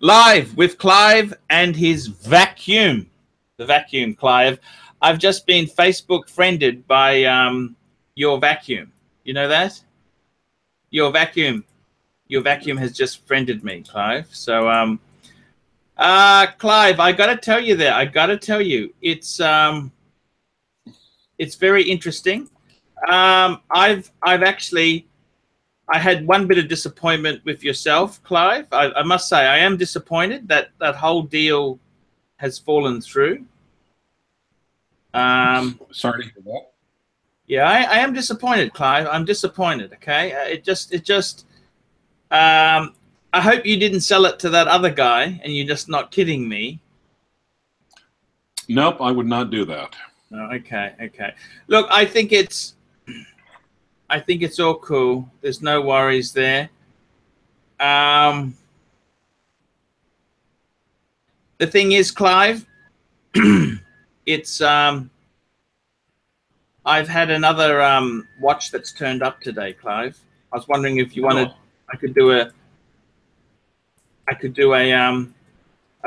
Live with Clive and his vacuum. The vacuum, Clive. I've just been Facebook friended by your vacuum. You know that? Your vacuum has just friended me, Clive. So Clive, I gotta tell you there. I gotta tell you, it's very interesting. I've actually I had one bit of disappointment with yourself, Clive. I must say I am disappointed that that whole deal has fallen through. Sorry to hear that. Yeah, I am disappointed, Clive. I'm disappointed. Okay, I hope you didn't sell it to that other guy, and you're just not kidding me. Nope, I would not do that. Oh, okay, okay. Look, I think it's all cool. There's no worries there. The thing is, Clive, it's I've had another watch that's turned up today, Clive. I was wondering if you wanted. I could do a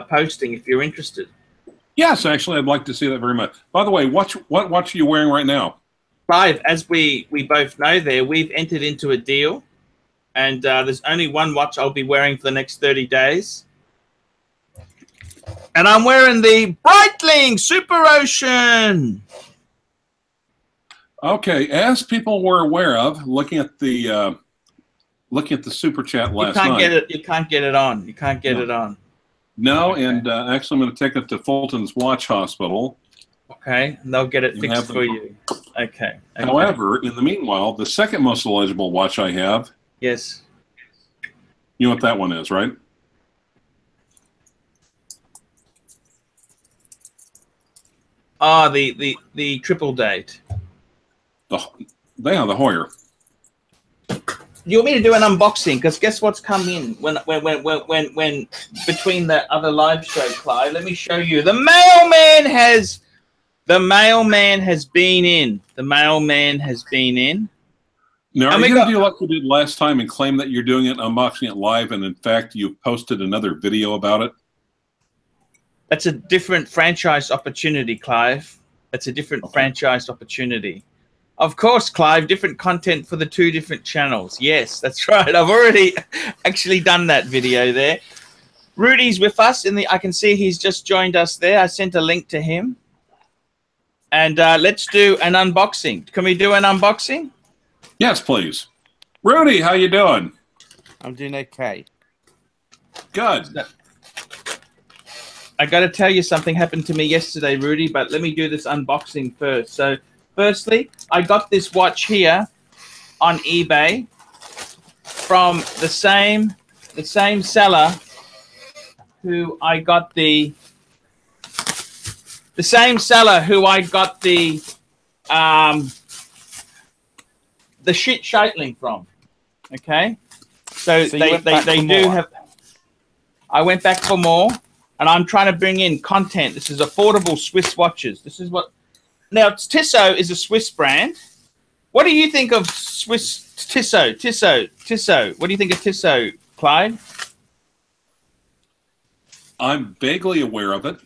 posting if you're interested. Yes, actually, I'd like to see that very much. By the way, what watch are you wearing right now? Clive, as we both know there, we've entered into a deal, and there's only one watch I'll be wearing for the next 30 days. And I'm wearing the Breitling Super Ocean. Okay, as people were aware of, looking at the super chat last night. You can't get it on. You can't get it on. No, Okay. and actually, I'm going to take it to Fulton's Watch Hospital. Okay, and they'll get it fixed for you. Okay. However, in the meanwhile, the second most eligible watch I have. Yes. You know what that one is, right? Ah, the triple date. The Hoyer. You want me to do an unboxing? Because guess what's come in when between the other live show, Clive? Let me show you. The mailman has been in. The mailman has been in. Now, are you going to do like you did last time and claim that you're doing it, unboxing it live, and in fact you've posted another video about it? That's a different franchise opportunity, Clive. That's a different franchise opportunity. Of course, Clive, different content for the two different channels. Yes, that's right. I've already actually done that video there. Rudy's with us I can see he's just joined us there. I sent a link to him. And let's do an unboxing. Can we do an unboxing? Yes, please. Rudy, how you doing? I'm doing okay. Good. I got to tell you something happened to me yesterday, Rudy, but let me do this unboxing first. So, firstly, I got this watch here on eBay from the same seller who I got the shit Scheitling from. Okay, so they do have. I went back for more, and I'm trying to bring in content. This is affordable Swiss watches. This is what. Now, Tissot is a Swiss brand. What do you think of Swiss Tissot? Tissot. What do you think of Tissot, Clyde? I'm vaguely aware of it.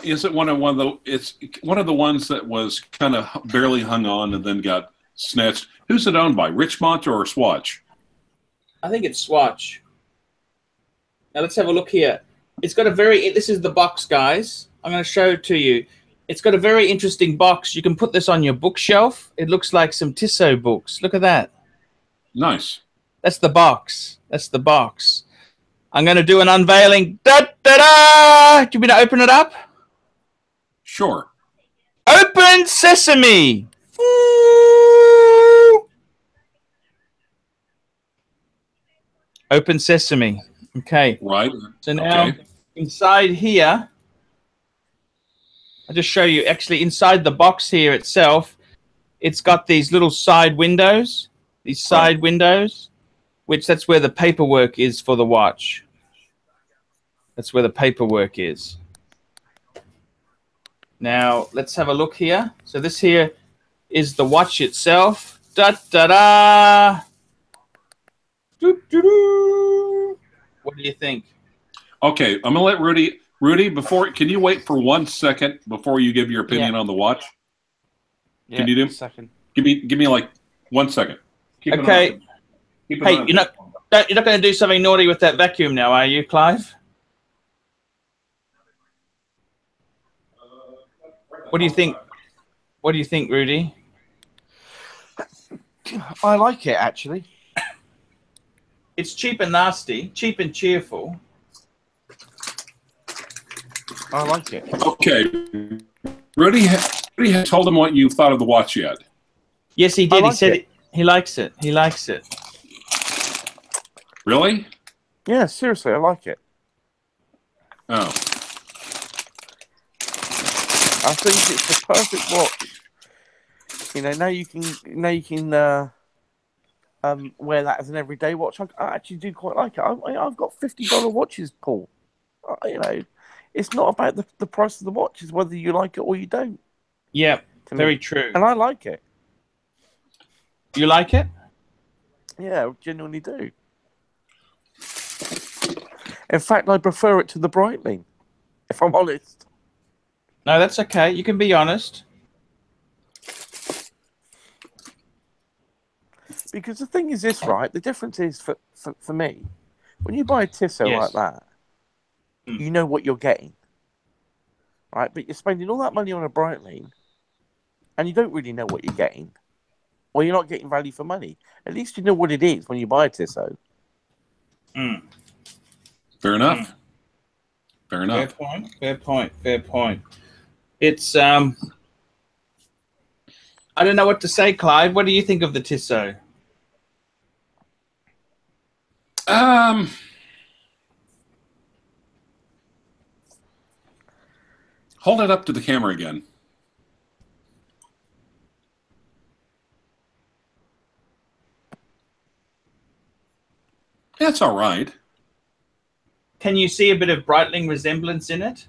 Is it one of the? It's one of the ones that was kind of barely hung on and then got snatched. Who's it owned by? Richmond or Swatch? I think it's Swatch. Now let's have a look here. It's got a very. This is the box, guys. I'm going to show it to you. It's got a very interesting box. You can put this on your bookshelf. It looks like some Tissot books. Look at that. Nice. That's the box. That's the box. I'm going to do an unveiling. Da-da-da! Do you want me to open it up? Sure. Open sesame. Open sesame. Okay. Right. So now inside here, I'll just show you. Actually, inside the box here itself, it's got these little side windows. These side windows, which that's where the paperwork is for the watch. That's where the paperwork is. Now, let's have a look here. So this here is the watch itself. Da-da-da! Doo-doo-doo! What do you think? Okay, I'm gonna let Rudy. Rudy, can you wait for 1 second before you give your opinion on the watch? Yeah, Can you do? 1 second. Give me like 1 second. Keep okay. Hey, you're not going to do something naughty with that vacuum now, are you, Clive? What do you think? What do you think, Rudy? I like it, actually. It's cheap and nasty, cheap and cheerful. I like it. Okay. Rudy had told him what you thought of the watch yet. Yes, he did. He said he likes it. He likes it. Really? Yeah, seriously, I like it. Oh. I think it's the perfect watch. You know, now you can wear that as an everyday watch. I actually do quite like it. I've got $50 watches, Paul. You know, it's not about the price of the watch; it's whether you like it or you don't. Yeah, very true. And I like it. You like it? Yeah, I genuinely do. In fact, I prefer it to the Breitling, if I'm honest. No, that's okay. You can be honest. Because the thing is this, right? The difference is, for me, when you buy a Tissot like that, you know what you're getting. Right? But you're spending all that money on a Breitling, and you don't really know what you're getting. Or you're not getting value for money. At least you know what it is when you buy a Tissot. Fair enough. Fair enough. Fair point. Fair point. Fair point. It's I don't know what to say, Clive. What do you think of the Tissot? Hold it up to the camera again. That's all right. Can you see a bit of Breitling resemblance in it?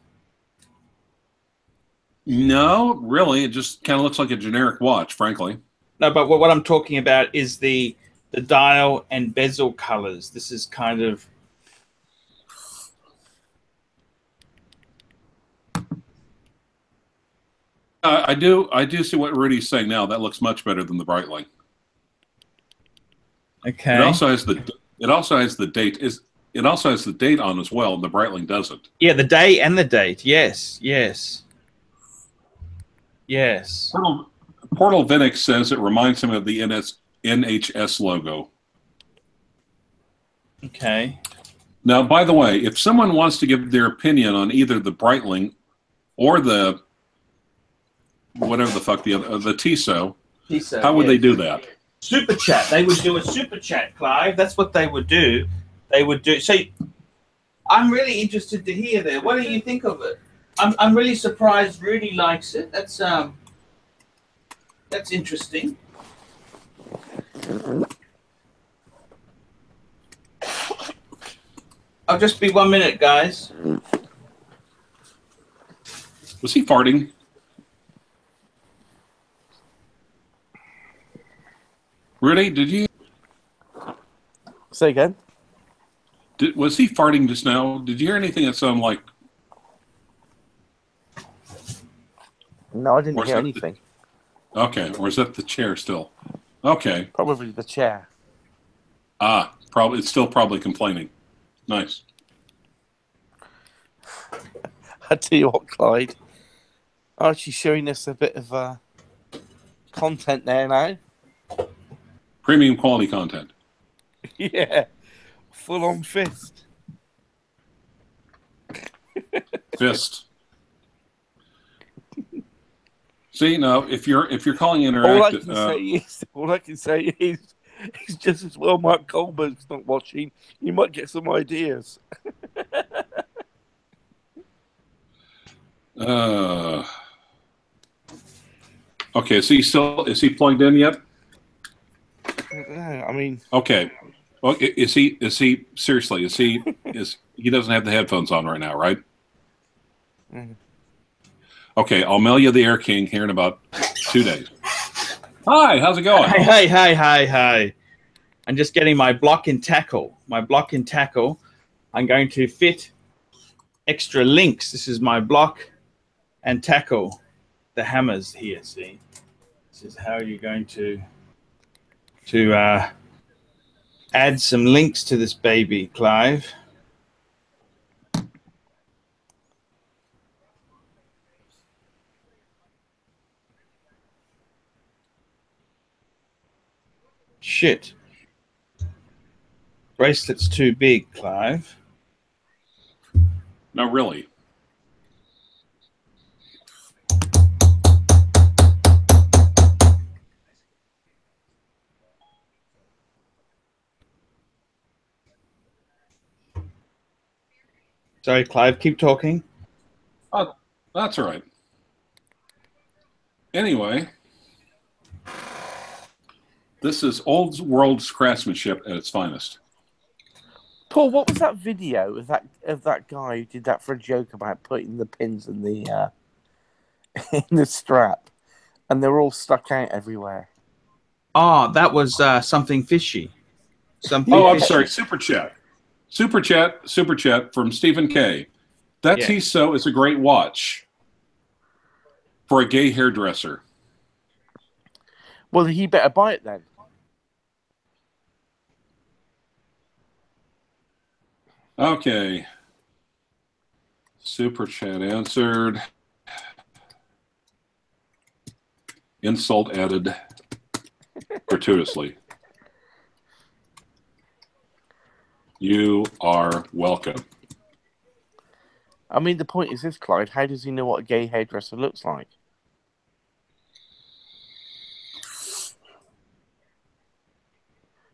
No, really. It just kind of looks like a generic watch, frankly. No, but what I'm talking about is the dial and bezel colors. This is kind of... I do see what Rudy's saying now. That looks much better than the Breitling. Okay. It also has the date. It also has the date on as well, and the Breitling doesn't. Yeah, the day and the date. Yes, yes. Yes. Portal Vinix says it reminds him of the NHS logo. Okay. Now, by the way, if someone wants to give their opinion on either the Breitling or the whatever the fuck the Tissot, how would they do that? Super chat. They would do a super chat, Clive. That's what they would do. They would do. So, I'm really interested to hear there. What do you think of it? I'm really surprised Rudy likes it. That's interesting. I'll just be 1 minute, guys. Was he farting? Rudy, did you? Say again? Was he farting just now? Did you hear anything that sounded like... No, I didn't hear anything. Okay, or is that the chair still? Okay. Probably the chair. Ah, probably. It's still probably complaining. Nice. I tell you what, Clyde. Archie's showing us a bit of content there now. Premium quality content. Yeah. Full on fist. Fist. See, now if you're calling interactive, all I can say is it's just as well Mark Goldberg's not watching. You might get some ideas. Okay, is he plugged in yet? I mean, okay. Well, is he seriously? He doesn't have the headphones on right now, right? Okay, I'll mail you the Air King here in about 2 days. Hi, how's it going? Hey. I'm just getting my block and tackle. I'm going to fit extra links. This is my block and tackle, the hammers here. See, this is how you're going to add some links to this baby, Clive. Shit. Bracelet's too big, Clive. No, really. Sorry, Clive, keep talking. Oh, that's all right. Anyway, this is old world craftsmanship at its finest. Paul, what was that video of that guy who did that for a joke about putting the pins in the in the strap, and they're all stuck out everywhere? Oh, that was something fishy. Something. Oh, I'm fishy. sorry. Super chat from Stephen K. That Tissot is a great watch for a gay hairdresser. Well, he better buy it then. Okay. Super chat answered. Insult added gratuitously. You are welcome. I mean, the point is this, Clyde. How does he know what a gay hairdresser looks like?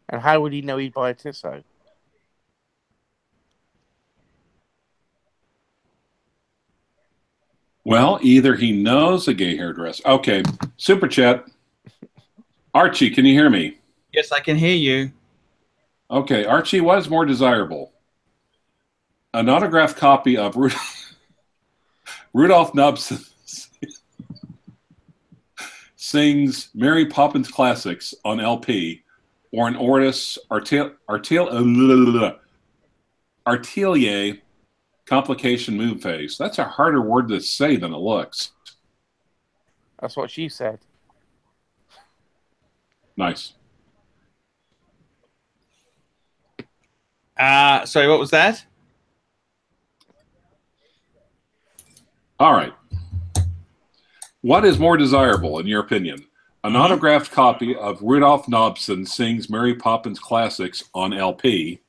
And how would he know he'd buy a Tissot? Well, either he knows a gay hairdresser. Okay, super chat. Archie, can you hear me? Yes, I can hear you. Okay, Archie, what is more desirable? An autographed copy of Rudolph Nobson sings Mary Poppins Classics on LP, or an Ortis Artelier complication move phase. That's a harder word to say than it looks. That's what she said. Nice. Sorry, what was that? All right. What is more desirable, in your opinion? An autographed copy of Rudolph Nobson sings Mary Poppins Classics on LP.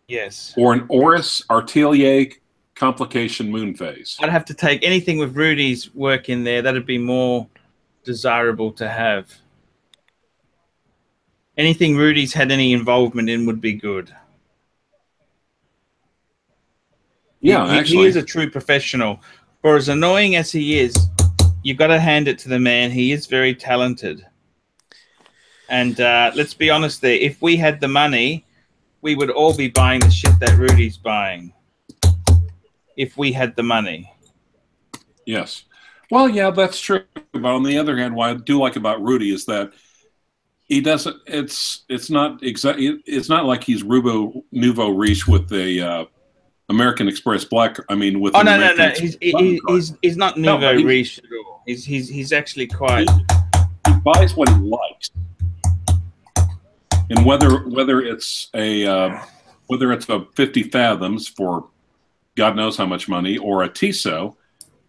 Yes. Or an Oris Artelier complication moon phase. I'd have to take anything with Rudy's work in there. That'd be more desirable to have. Anything Rudy's had any involvement in would be good. Yeah, actually. He is a true professional. For as annoying as he is, you've got to hand it to the man. He is very talented. And let's be honest there. If we had the money, we would all be buying the shit that Rudy's buying. If we had the money. Yes. Well, yeah, that's true. But on the other hand, what I do like about Rudy is that he doesn't. It's not exactly. It's not like he's Nouveau Riche with the American Express Black. I mean, with no. He's not Nouveau Riche at all. He's actually quite. He buys what he likes, and whether it's a 50 fathoms for God knows how much money, or a Tissot,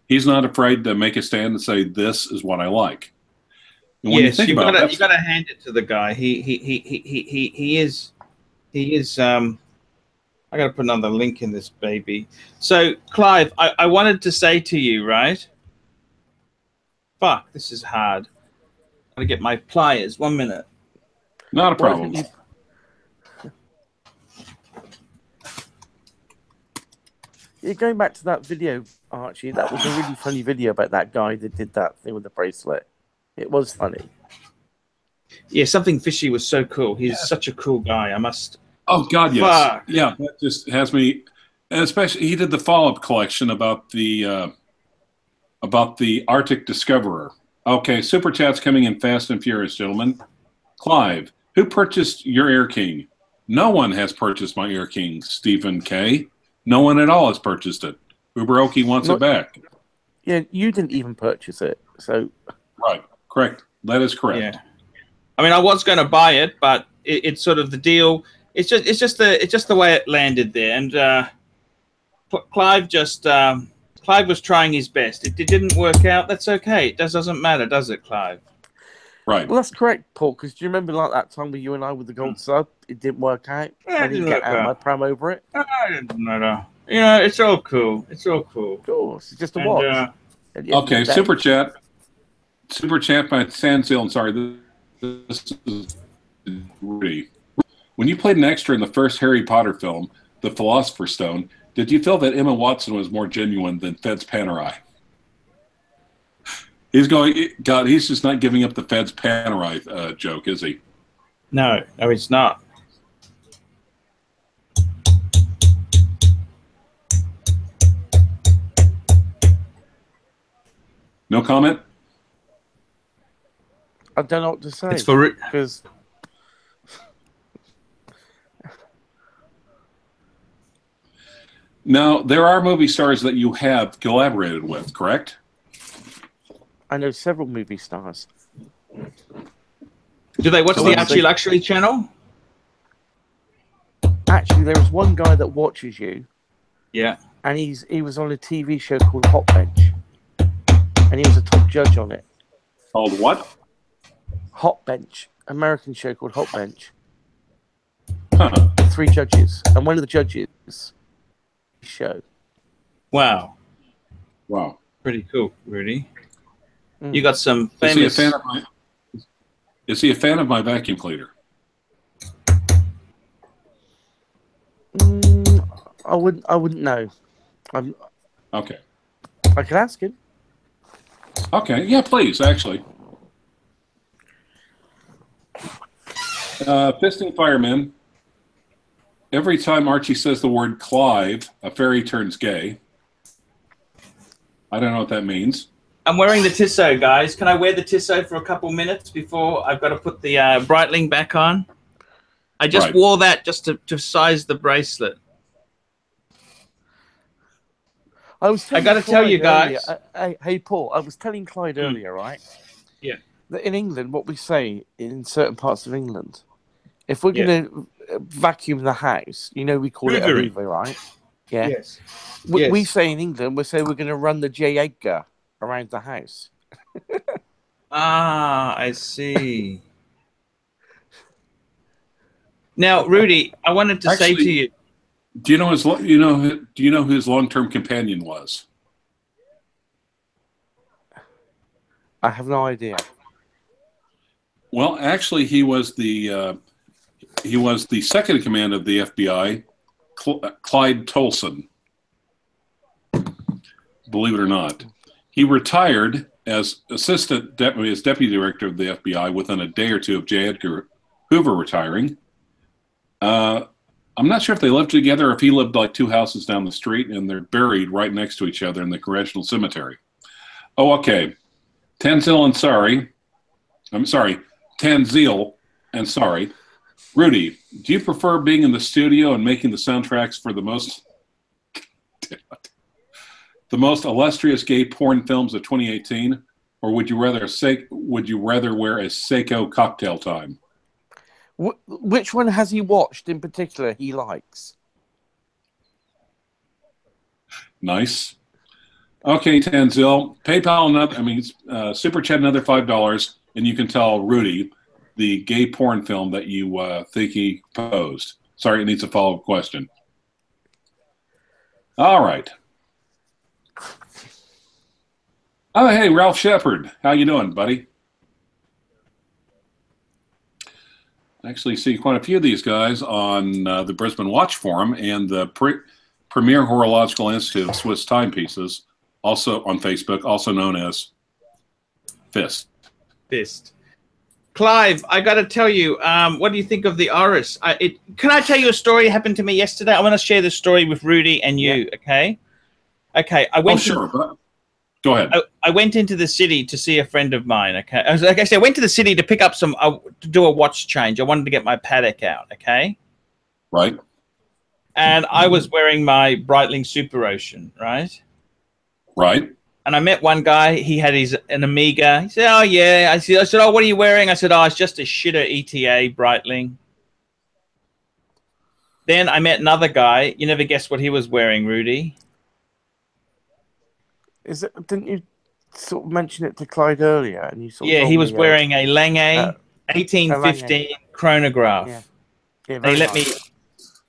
he's not afraid to make a stand and say, "This is what I like." And when yes, you got to hand it to the guy. He is. I got to put another link in this baby. So, Clive, I wanted to say to you, right? Fuck, this is hard. I gotta get my pliers. 1 minute. Not a problem. Yeah, going back to that video, Archie, that was a really funny video about that guy that did that thing with the bracelet. It was funny. Yeah, something fishy was so cool. He's such a cool guy. I must. Oh God, yes. Fuck. Yeah, that just has me. And especially, he did the follow-up collection about the Arctic Discoverer. Okay, super chats coming in fast and furious, gentlemen. Clive, who purchased your Air King? No one has purchased my Air King, Stephen K. No one at all has purchased it. Uberoki wants it back. Yeah, you didn't even purchase it, so. Right, correct. That is correct. Yeah. I mean, I was going to buy it, but it's sort of the deal. It's just the way it landed there, and Clive was trying his best. It didn't work out. That's okay. It doesn't matter, does it, Clive? Right. Well, that's correct, Paul. Because do you remember like that time with you and I with the gold sub? It didn't work out. I didn't get out my pram over it. It didn't matter. You know, it's all cool. It's all cool. Of course, it's just a watch. Okay, super chat by Sansil. I'm sorry, this is Rudy. When you played an extra in the first Harry Potter film, The Philosopher's Stone, did you feel that Emma Watson was more genuine than Fed's Panerai? He's going, God, he's just not giving up the Fed's Panerai joke, is he? No, he's not. No comment? I don't know what to say. It's for because now there are movie stars that you have collaborated with, correct? I know several movie stars. Do they watch the Archie Luxury channel? Actually, there is one guy that watches you. Yeah. And he was on a TV show called Hot Bench. And he was a top judge on it. Called what? Hot Bench. American show called Hot Bench. Huh. 3 judges. And one of the judges show. Wow. Wow. Pretty cool, Rudy. You got some famous... Is he a fan of my vacuum cleaner? I wouldn't know. Okay. I could ask him. Okay, yeah, please, actually. Fisting Fireman. Every time Archie says the word Clive, a fairy turns gay. I don't know what that means. I'm wearing the Tissot, guys. Can I wear the Tissot for a couple minutes before I've got to put the Breitling back on? I just wore that just to size the bracelet. I got to tell you guys. Hey, Paul, I was telling Clyde earlier, right? Yeah. That in England, what we say in certain parts of England, if we're going to vacuum the house, you know, we call it a Hoover, right? Yeah. Yes. We say in England, we say we're going to run the J. Edgar around the house. I see. Now, Rudy, I wanted to say to you. Do you know his? Do you know who his long-term companion was? I have no idea. Well, actually, he was the second in command of the FBI, Clyde Tolson. Believe it or not, he retired as deputy director of the FBI within a day or two of J. Edgar Hoover retiring. I'm not sure if they lived together or if he lived like 2 houses down the street, and they're buried right next to each other in the Congressional Cemetery. Oh, okay. Tanzil and sorry. I'm sorry. Tanzil and sorry. Rudy, do you prefer being in the studio and making the soundtracks for the most illustrious gay porn films of 2018, or would you rather wear a Seiko Cocktail Time? Which one has he watched in particular he likes? Nice. Okay, Tanzil. PayPal, Super Chat another $5, and you can tell Rudy the gay porn film that you think he posed. Sorry, it needs a follow-up question. All right. Oh, hey, Ralph Shepard. How you doing, buddy? I actually see quite a few of these guys on the Brisbane Watch Forum and the Premier Horological Institute of Swiss Timepieces, also on Facebook, also known as FIST. FIST. Clive, I got to tell you, what do you think of the ARCHIE'S? Can I tell you a story that happened to me yesterday? I want to share this story with Rudy and you, okay? Okay, I went Go ahead. I went into the city to see a friend of mine, okay? Like I said, I went to the city to pick up to do a watch change. I wanted to get my Patek out, okay? Right. And I was wearing my Breitling Super Ocean, right? Right. And I met one guy. He had an Amiga. He said, "Oh yeah." I said, "Oh, what are you wearing?" I said, "Oh, it's just a shitter ETA Breitling." Then I met another guy. You never guess what he was wearing, Rudy. Is it? Didn't you sort of mention it to Clyde earlier? And you sort of Yeah, told he was me, wearing a Lange 1815 Lange. chronograph. Yeah. Yeah, They let me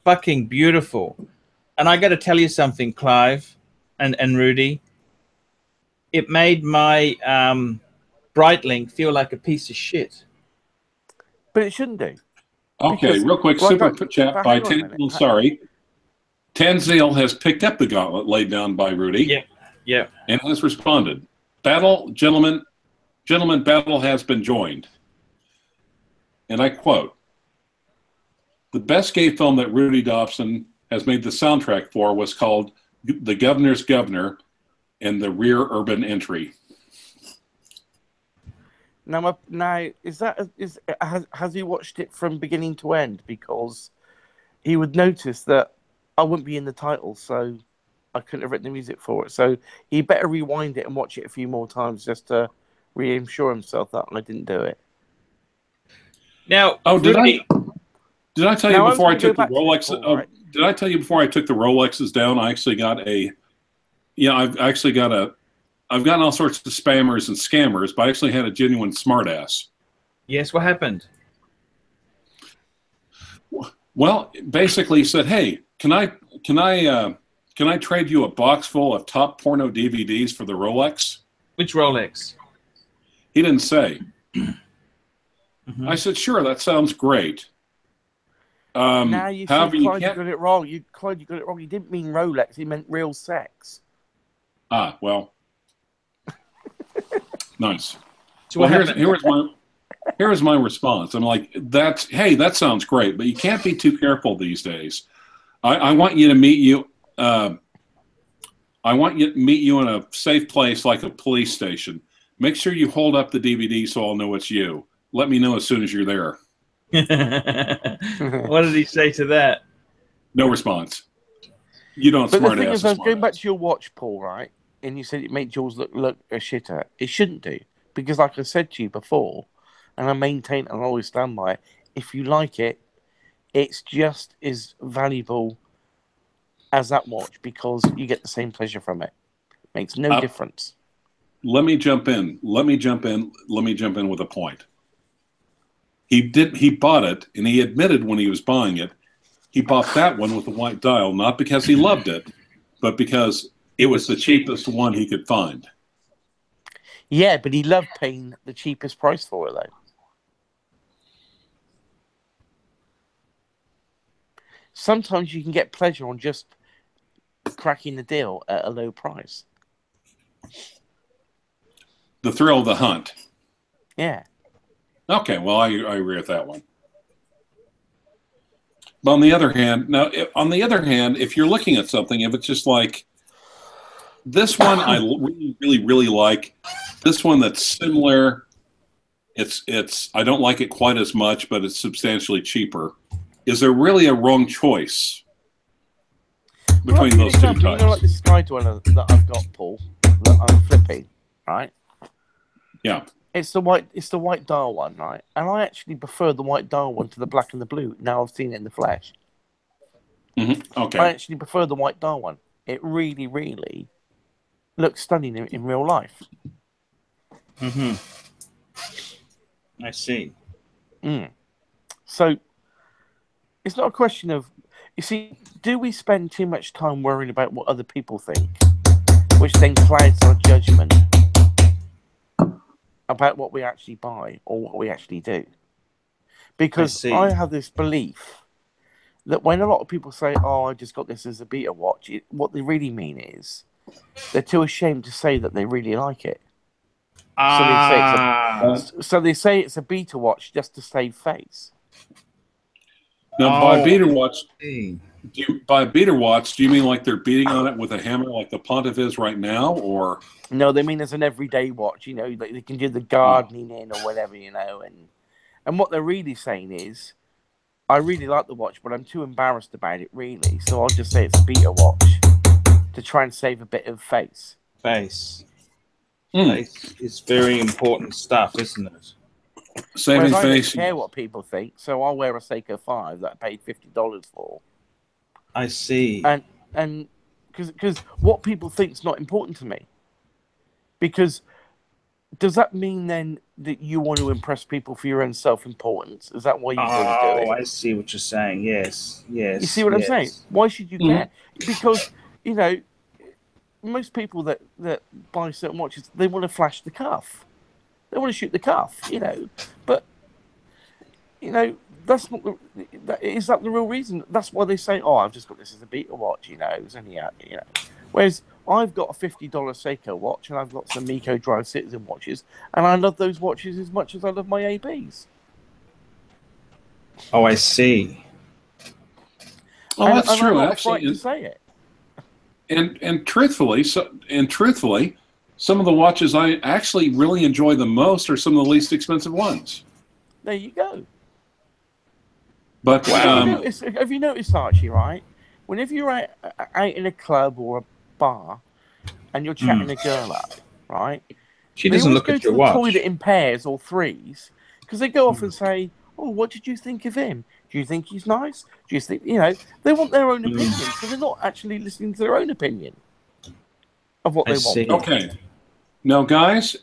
fucking beautiful. And I got to tell you something, Clive and Rudy. It made my Breitling feel like a piece of shit. But it shouldn't do. Okay, Because, real quick, like, super chat by Tanzil has picked up the gauntlet laid down by Rudy. Yeah, yeah. And has responded. Battle, gentlemen, battle has been joined. And I quote, "The best gay film that Rudy Dobson has made the soundtrack for was called The Governor's Governor and the Rear Urban Entry." Now, has he watched it from beginning to end? Because he would notice that I wouldn't be in the title, so I couldn't have written the music for it. So he better rewind it and watch it a few more times just to reassure himself that I didn't do it. Now, did I tell you before I took the Rolex? Right? Did I tell you before I took the Rolexes down? I actually got I've gotten all sorts of spammers and scammers, but I actually had a genuine smartass. Yes, what happened? Well, basically he said, "Hey, can I trade you a box full of top porno DVDs for the Rolex?" Which Rolex? He didn't say. Mm-hmm. I said, "Sure, that sounds great." Now you said you got it wrong. You got it wrong. You didn't mean Rolex. He meant real sex. Ah, well, nice. So well, here's my response. I'm like, that sounds great, but you can't be too careful these days. I want you to meet you. I want you to meet you in a safe place like a police station. Make sure you hold up the DVD so I'll know it's you. Let me know as soon as you're there. What did he say to that? No response. You don't. But the thing is, I was going back to your watch, Paul, right? And you said it made Jules look a shitter. It shouldn't do, because like I said to you before, and I maintain and I always stand by it, if you like it, it's just as valuable as that watch because you get the same pleasure from it. Makes no difference. Let me jump in. Let me jump in with a point. He bought it, and he admitted when he was buying it, he bought that one with the white dial, not because he loved it, but because it was the cheapest one he could find. Yeah, but he loved paying the cheapest price for it, though. Sometimes you can get pleasure on just cracking the deal at a low price. The thrill of the hunt. Yeah. Okay, well, I agree with that one. But on the other hand, if you're looking at something, if it's just like this one, I really, really, really like this one that's similar. It's I don't like it quite as much, but it's substantially cheaper. Is there really a wrong choice between those two types? You know, like this Sky Dweller that I've got, Paul, that I'm flipping, right? Yeah. It's the white dial one, right? And I actually prefer the white dial one to the black and the blue. Now I've seen it in the flesh. Mm-hmm. Okay. I actually prefer the white dial one. It really, really looks stunning in real life. Mm-hmm. I see. So it's not a question of, you see, do we spend too much time worrying about what other people think, which then clouds our judgment about what we actually buy or what we actually do? Because I have this belief that when a lot of people say, "Oh, I just got this as a beta watch," what they really mean is they're too ashamed to say that they really like it. So they say it's a beta watch just to save face. Now, by beta watch, do you mean like they're beating on it with a hammer like the Pontiff is right now, or? No, they mean as an everyday watch. You know, like they can do the gardening in or whatever. You know, and what they're really saying is, I really like the watch, but I'm too embarrassed about it, really. So I'll just say it's a beta watch to try and save a bit of face. Face. Face is very important stuff, isn't it? Saving I face. don't care what people think, so I'll wear a Seiko 5 that I paid $50 for. I see. And because what people think is not important to me. Because does that mean then that you want to impress people for your own self-importance? Is that why you want to do it? Oh, I see what you're saying. Yes, yes. You see what I'm saying? Why should you care? Because, you know, most people that buy certain watches, they want to flash the cuff. They want to shoot the cuff, you know. But, you know, that's not is that the real reason? That's why they say, oh, I've just got this as a beta watch, you know. It's only out, you know. Whereas I've got a $50 Seiko watch and I've got some Miko Drive Citizen watches, and I love those watches as much as I love my ABs. Oh, I see. Oh, that's true. I'm Actually, to say it. And truthfully, some of the watches I actually really enjoy the most are some of the least expensive ones. There you go. But have you noticed, Archie? Right, whenever you're out in a club or a bar and you're chatting a girl up, right? She doesn't look at your watch. They always go to the toilet in pairs or threes because they go off and say, "Oh, what did you think of him? Do you think he's nice? Do you think, you know?" They want their own opinion, so they're not actually listening to their own opinion of what they want. Okay. Now, guys,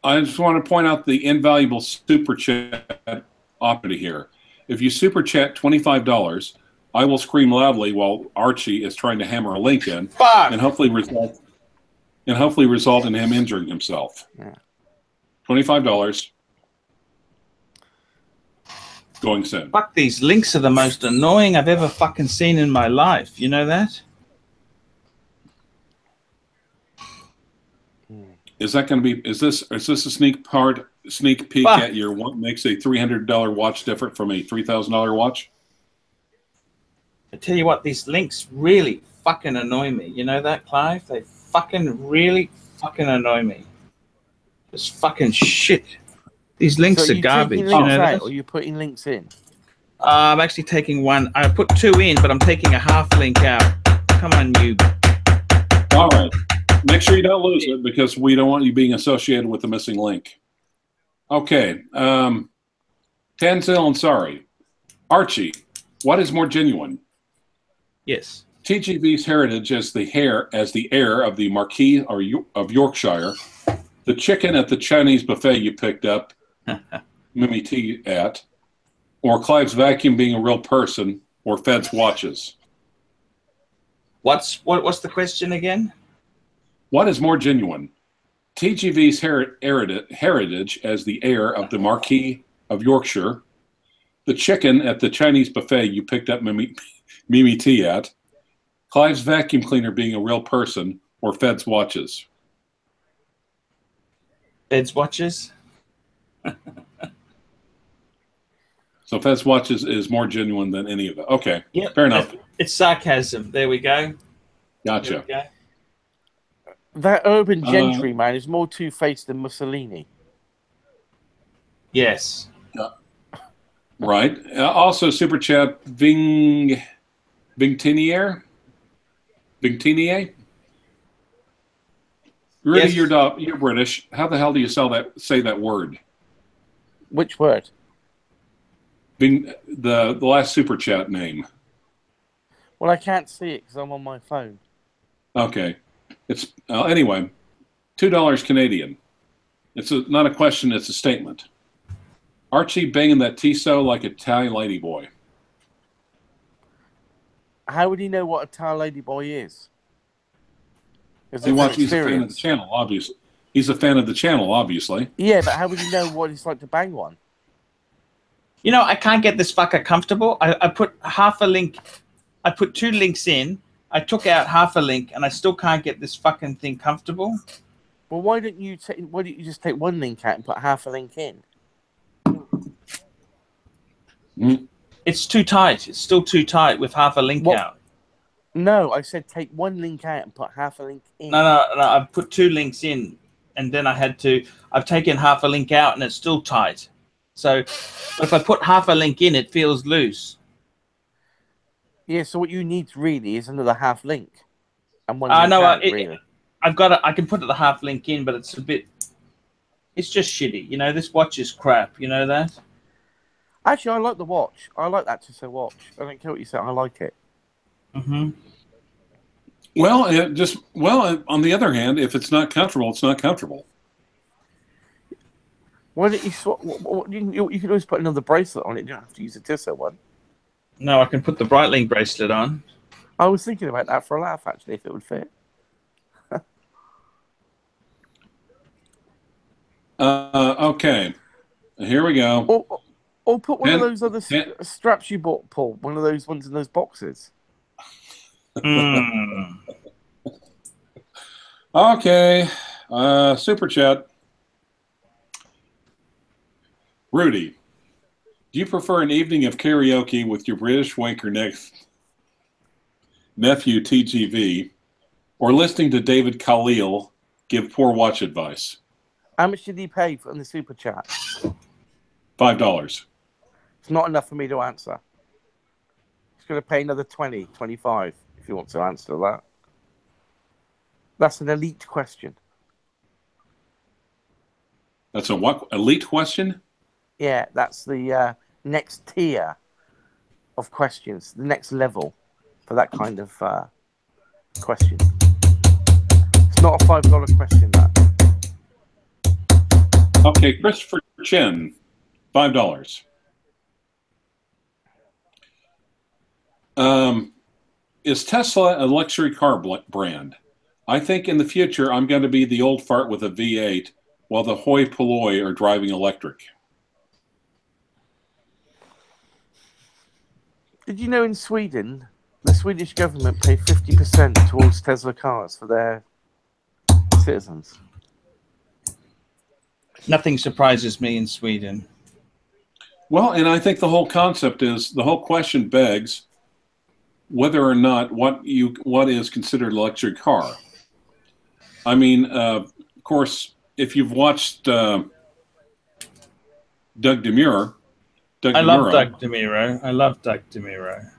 I just want to point out the invaluable super chat opportunity here. If you super chat $25, I will scream loudly while Archie is trying to hammer a link in, and hopefully result in him injuring himself. Yeah. $25. Going soon. Fuck, these links are the most annoying I've ever fucking seen in my life. You know that? Is that going to be? Is this a sneak peek at your what makes a $300 watch different from a $3,000 watch? I tell you what, these links really fucking annoy me. You know that, Clive? They fucking really fucking annoy me. It's fucking shit. These links are garbage. Links out, or are you putting links in? I'm actually taking one. I put two in, but I'm taking a half link out. Come on, you. All right. Make sure you don't lose it because we don't want you being associated with the missing link. Okay. Tanzil and sorry. Archie, what is more genuine? Yes. TGV's heritage as the heir of the Marquis of Yorkshire, the chicken at the Chinese buffet you picked up Mimi T at, or Clive's vacuum being a real person, or Fed's watches. What's the question again? What is more genuine? TGV's heritage as the heir of the Marquis of Yorkshire, the chicken at the Chinese buffet you picked up Mimi T at, Clive's vacuum cleaner being a real person, or Fed's watches? Fed's watches? So Fed's watches is more genuine than any of it. Okay, yep. Fair enough. It's sarcasm. There we go. Gotcha. There we go. That urban gentry man is more two-faced than Mussolini. Yes. Right. Also, super chat Vingtinier. Really, yes. You're British. How the hell do you say that word? Which word? The last super chat name. Well, I can't see it because I'm on my phone. Okay. It's anyway, $2 Canadian. It's not a question, it's a statement. Archie banging that Tissot like a Italian ladyboy. How would he know what a Italian ladyboy is? He's a fan of the channel, obviously. He's a fan of the channel, obviously. Yeah, but how would he know what it's like to bang one? You know, I can't get this fucker comfortable. I put half a link. I put two links in. I took out half a link, and I still can't get this fucking thing comfortable. Well, why don't you just take one link out and put half a link in? It's too tight. It's still too tight with half a link out. No, I said take one link out and put half a link in. No. I've put two links in, and then I've taken half a link out, and it's still tight. So if I put half a link in, it feels loose. Yeah, so what you need really is another half link. And one link out, it, really. I can put the half link in, but it's a bit. It's just shitty. You know, this watch is crap. You know that? Actually, I like the watch. I like that Tissot watch. I don't care what you say. I like it. Mm-hmm. Well, on the other hand, if it's not comfortable, it's not comfortable. Why don't you swap? You can always put another bracelet on it. You don't have to use a Tissot one. No, I can put the Breitling bracelet on. I was thinking about that for a laugh, actually, if it would fit. Okay, here we go. Or put one of those other straps you bought, Paul. One of those ones in those boxes. Okay, super chat. Rudy, do you prefer an evening of karaoke with your British wanker nephew TGV, or listening to David Khalil give poor watch advice? How much did he pay for in the super chat? $5. It's not enough for me to answer. He's going to pay another 20, 25 if he wants to answer that. That's an elite question. That's a what? Elite question? Yeah, that's the next tier of questions, the next level for that kind of question. It's not a $5 question, that. Okay, Christopher Chen, $5. Is Tesla a luxury car brand? I think in the future I'm going to be the old fart with a V8 while the hoi polloi are driving electric. Did you know in Sweden, the Swedish government pay 50% towards Tesla cars for their citizens? Nothing surprises me in Sweden. Well, and I think the whole concept is, the whole question begs whether or not what is considered a luxury car. I mean, of course, if you've watched Doug DeMuro, I love Doug DeMuro.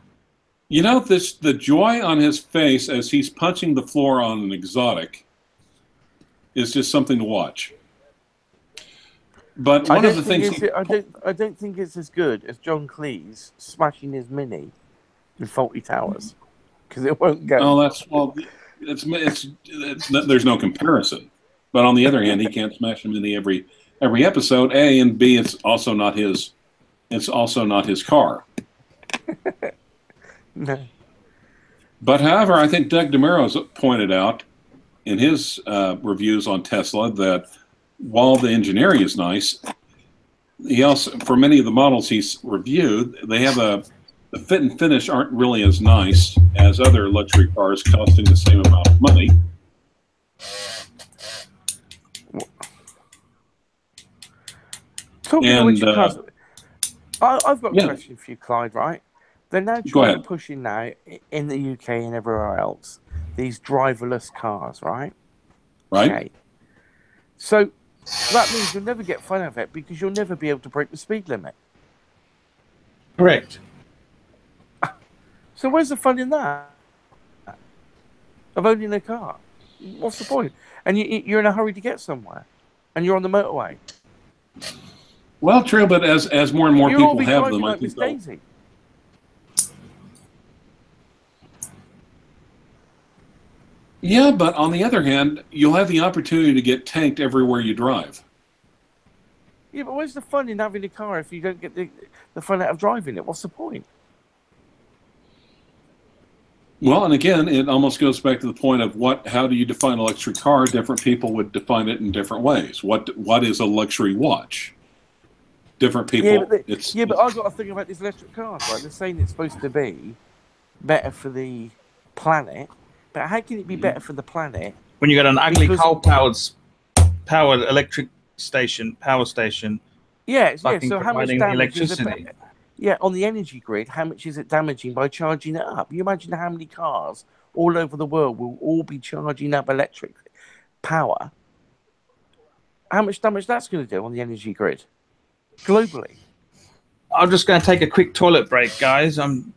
You know, the joy on his face as he's punching the floor on an exotic is just something to watch. But one of the things I don't think it's as good as John Cleese smashing his Mini in Faulty Towers, because it won't go. Oh, there's no comparison. But on the other hand, he can't smash him in every episode. A and B, it's also not his. It's also not his car. No. But however, I think Doug DeMuro's pointed out in his reviews on Tesla that while the engineering is nice, he also, for many of the models he's reviewed, they have the fit and finish aren't really as nice as other luxury cars costing the same amount of money. I've got a question for you, Clyde, right? They're now pushing now in the UK and everywhere else these driverless cars, right? Right. Okay. So that means you'll never get fun of it because you'll never be able to break the speed limit. Correct. So where's the fun in that? Of owning a car? What's the point? And you're in a hurry to get somewhere, and you're on the motorway. Well, true, but as more and more people have them, I think Daisy. Yeah, but on the other hand, you'll have the opportunity to get tanked everywhere you drive. Yeah, but where's the fun in having a car if you don't get the fun out of driving it? What's the point? Well, and again, it almost goes back to the point of how do you define a luxury car? Different people would define it in different ways. What is a luxury watch? Different people. Yeah, but I've got to think about these electric cars, right? They're saying it's supposed to be better for the planet, but how can it be better for the planet when you got an ugly coal-powered electric power station? Yeah. So how much damage is electricity? On the energy grid, how much is it damaging by charging it up? You imagine how many cars all over the world will all be charging up electric power. How much damage that's going to do on the energy grid globally? I'm just going to take a quick toilet break, guys. I'm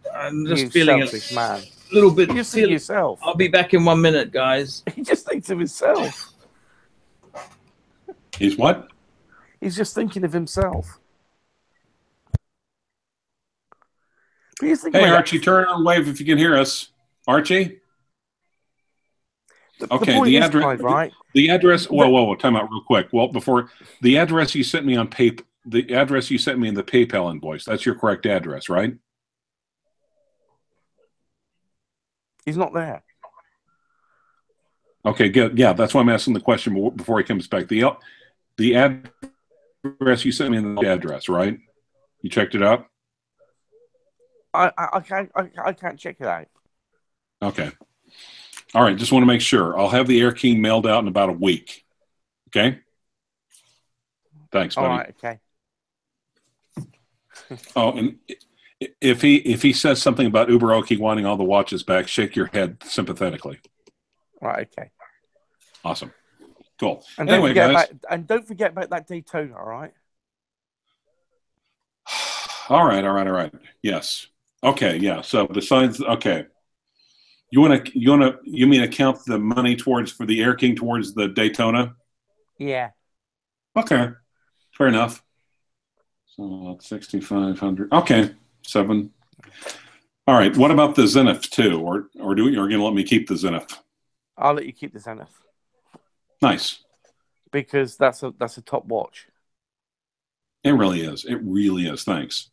just feeling selfish man. A little bit. Just see yourself. I'll be back in 1 minute, guys. Just thinks of himself. He's what? He's just thinking of himself. Hey, Archie, turn on wave if you can hear us. Archie? Okay, the address, Clive, right? The address. Whoa! Time out, real quick. Well, before the address you sent me on the address you sent me in the PayPal invoice. That's your correct address, right? He's not there. Okay, good. Yeah, that's why I'm asking the question before he comes back. The address you sent me in the address, right? You checked it out? I can't check it out. Okay. All right, just want to make sure. I'll have the air key mailed out in about a week. Okay? Thanks, buddy. All right, okay. Oh, and if he says something about Uberoki wanting all the watches back, shake your head sympathetically. Right, okay. Awesome. Cool. And anyway, guys. Don't forget about that Daytona, all right? All right. Yes. Okay, yeah. So besides, okay. You mean account the money for the Air King towards the Daytona? Yeah. Okay. Fair enough. So 6,500. Okay. 7. All right. What about the Zenith too? Or you're going to let me keep the Zenith? I'll let you keep the Zenith. Nice. Because that's a top watch. It really is. It really is. Thanks.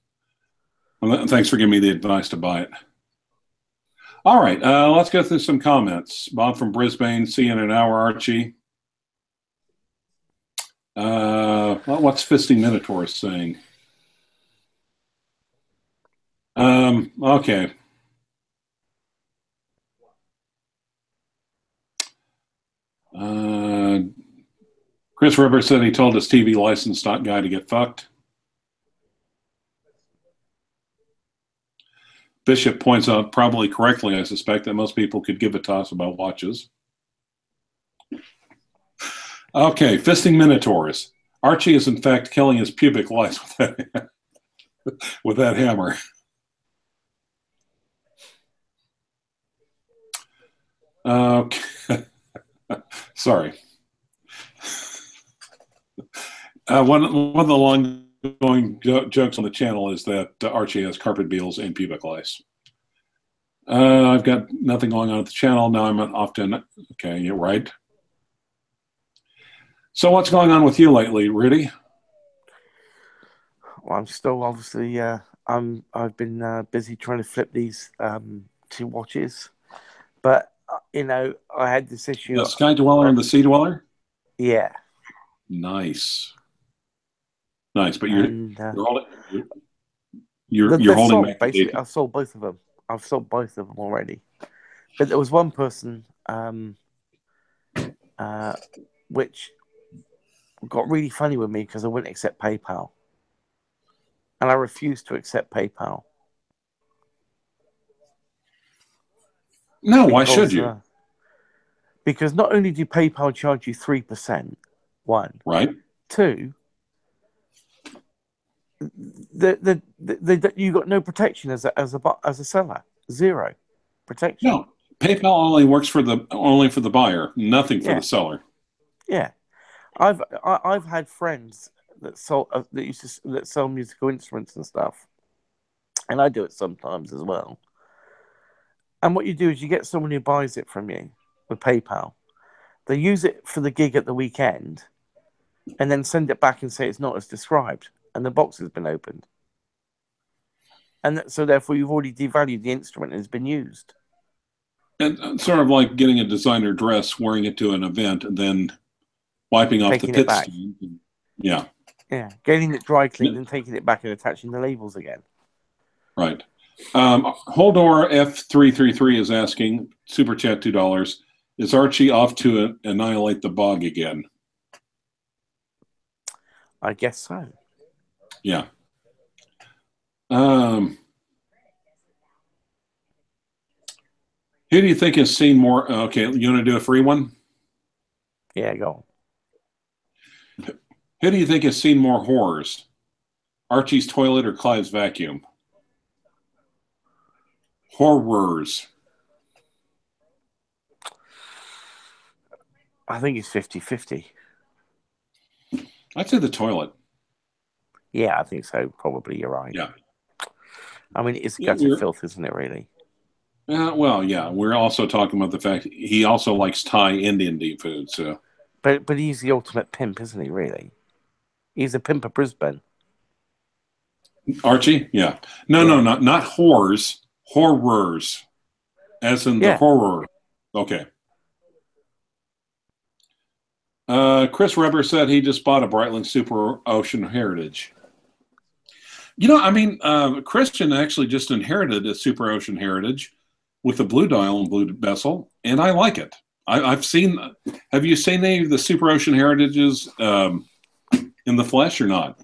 Well, thanks for giving me the advice to buy it. All right, let's go through some comments. Bob from Brisbane, see you in an hour, Archie. What's Fisting Minotaur saying? Okay. Chris Rivers said he told his TV license guy to get fucked. Bishop points out, probably correctly, I suspect, that most people could give a toss about watches. Okay, Fisting Minotaurs. Archie is, in fact, killing his pubic lice with that hammer. Okay. Sorry. One of the long-going jokes on the channel is that Archie has carpet beetles and pubic lice. I've got nothing going on at the channel. Now I'm off to... Okay, you're right. So what's going on with you lately, Rudy? Well, I'm still obviously... I've been busy trying to flip these 2 watches. But, I had this issue... The Sky Dweller and the Sea Dweller? Yeah. Nice. Nice, but you're holding back basically, I've sold both of them. I've sold both of them already. But there was one person which got really funny with me because I wouldn't accept PayPal. And I refused to accept PayPal. No, why should you? Because not only do PayPal charge you 3%, 1. Right. 2, you got no protection as a seller. 0 protection. No, PayPal only works for the buyer, nothing for the seller. Yeah, I've had friends that sell musical instruments and stuff, and I do it sometimes as well. And what you do is you get someone who buys it from you with PayPal. They use it for the gig at the weekend, and then send it back and say it's not as described, and the box has been opened. And so therefore you've already devalued the instrument and it's been used. And sort of like getting a designer dress, wearing it to an event, and then wiping off the pit stain. Yeah. Yeah, getting it dry cleaned and taking it back and attaching the labels again. Right. Holdor F333 is asking, super chat $2, is Archie off to annihilate the bog again? I guess so. Yeah. Who do you think has seen more? Okay, you want to do a free one? Yeah, go on. Who do you think has seen more horrors? Archie's toilet or Clive's vacuum? Horrors. I think it's 50-50. I'd say the toilet. Yeah, I think so. Probably, you're right. Yeah. I mean, it's gutter filth, isn't it, really? Well, yeah. We're also talking about the fact he also likes Thai Indian deep food. So, but he's the ultimate pimp, isn't he? Really, he's a pimp of Brisbane. Archie, yeah. No, not whores, horrors, as in the horror. Okay. Chris Reber said he just bought a Breitling Super Ocean Heritage. You know, I mean, Christian actually just inherited a Super Ocean Heritage with a blue dial and blue bezel, and I like it. I've seen. Have you seen any of the Super Ocean Heritages in the flesh or not?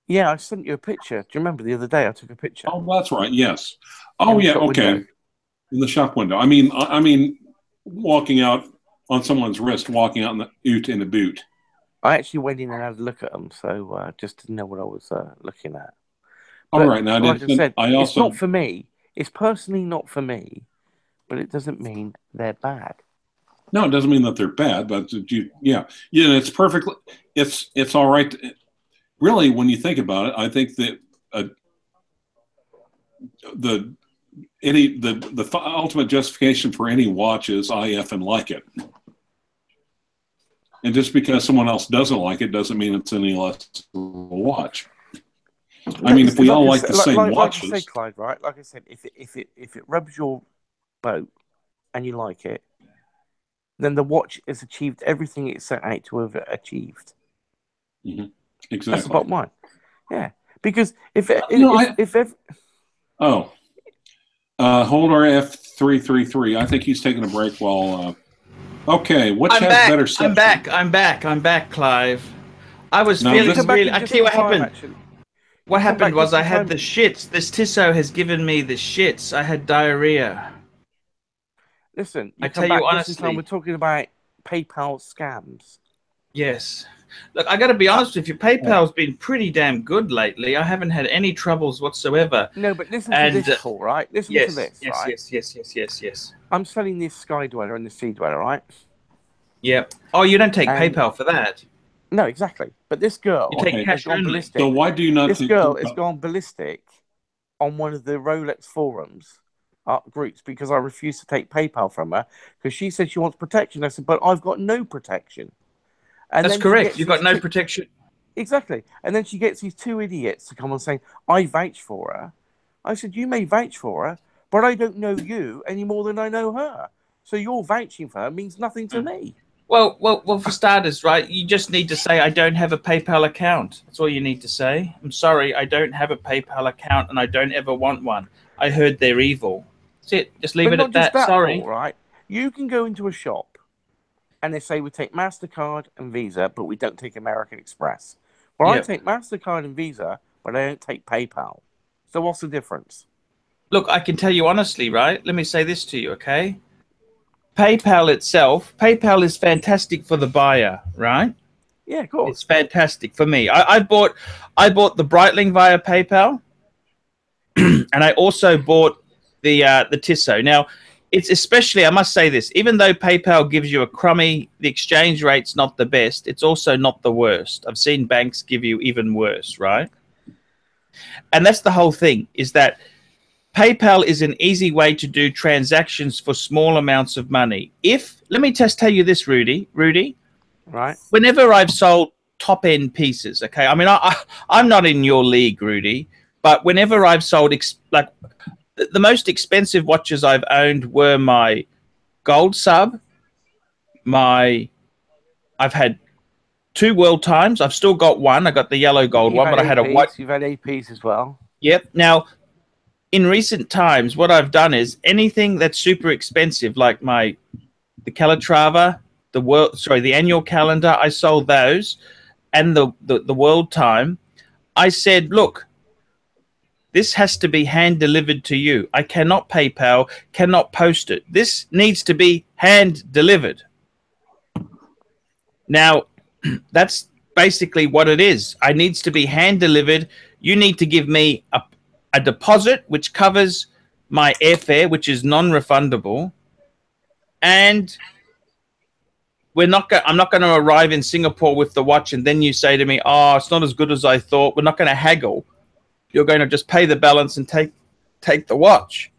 Yeah, I sent you a picture. Do you remember the other day I took a picture? Oh, that's right. Yes. Oh, yeah. Okay. Window. In the shop window. I mean, walking out on someone's wrist, walking out in a boot. I actually went in and had a look at them, so just didn't know what I was looking at. All right. Now, like I said, it's not for me. It's personally not for me, but it doesn't mean they're bad. No, it doesn't mean that they're bad, but it's perfectly. It's all right. Really, when you think about it, I think that the ultimate justification for any watch is I effing like it. And just because someone else doesn't like it doesn't mean it's any less of a watch. I mean, if we all like the same watches, like you said, Clyde, right? Like I said, if it rubs your boat and you like it, then the watch has achieved everything it set out to have achieved. Mm-hmm. Exactly. That's the bottom line. Yeah, because hold our F333. I think he's taking a break while. Okay, what's better? I'm back, Clive. I was feeling really. I tell you what happened. Actually. What happened was I had the shits. This Tissot has given me the shits. I had diarrhea. Listen, I tell you honestly, we're talking about PayPal scams. Yes. Look, I got to be honest with you. PayPal's been pretty damn good lately. I haven't had any troubles whatsoever. No, but listen to this, Paul, right? Listen to this, right? Yes. I'm selling this Sky Dweller and the Sea Dweller, right? Yep. Oh, you don't take PayPal for that? No, exactly. But this girl has gone ballistic. So why do you not? This girl has gone ballistic on one of the Rolex forums groups because I refused to take PayPal from her because she said she wants protection. I said, but I've got no protection. And that's correct. You've got no protection. Exactly. And then she gets these two idiots to come and say, I vouch for her. I said, you may vouch for her, but I don't know you any more than I know her. So your vouching for her means nothing to me. Well, for starters, right, you just need to say, I don't have a PayPal account. That's all you need to say. I'm sorry, I don't have a PayPal account and I don't ever want one. I heard they're evil. That's it. Just leave it at that. Sorry. Paul, right? You can go into a shop and they say we take MasterCard and Visa, but we don't take American Express. Well, I take MasterCard and Visa, but I don't take PayPal. So what's the difference? Look, I can tell you honestly, right? Let me say this to you, okay? PayPal itself, PayPal is fantastic for the buyer, right? Yeah, of course. It's fantastic for me. I bought the Breitling via PayPal, and I also bought the Tissot. Now, it's especially, I must say this, even though PayPal gives you a crummy, the exchange rate's not the best, it's also not the worst. I've seen banks give you even worse, right? And that's the whole thing, is that PayPal is an easy way to do transactions for small amounts of money. Let me just tell you this, Rudy. Right. Whenever I've sold top-end pieces, okay, I mean, I'm not in your league, Rudy, but whenever I've sold, like, the most expensive watches I've owned were my gold sub, I've had 2 world times. I've still got one. I got the yellow gold one, but I had a white. You've had APs as well. Yep. Now, in recent times, what I've done is anything that's super expensive, like the Calatrava, the annual calendar, I sold those, and the world time. I said, look, this has to be hand delivered to you. I cannot PayPal, cannot post it. This needs to be hand delivered. Now, that's basically what it is. I needs to be hand delivered. You need to give me a deposit, which covers my airfare, which is non-refundable. And I'm not going to arrive in Singapore with the watch and then you say to me, oh, it's not as good as I thought. We're not going to haggle. You're going to just pay the balance and take the watch.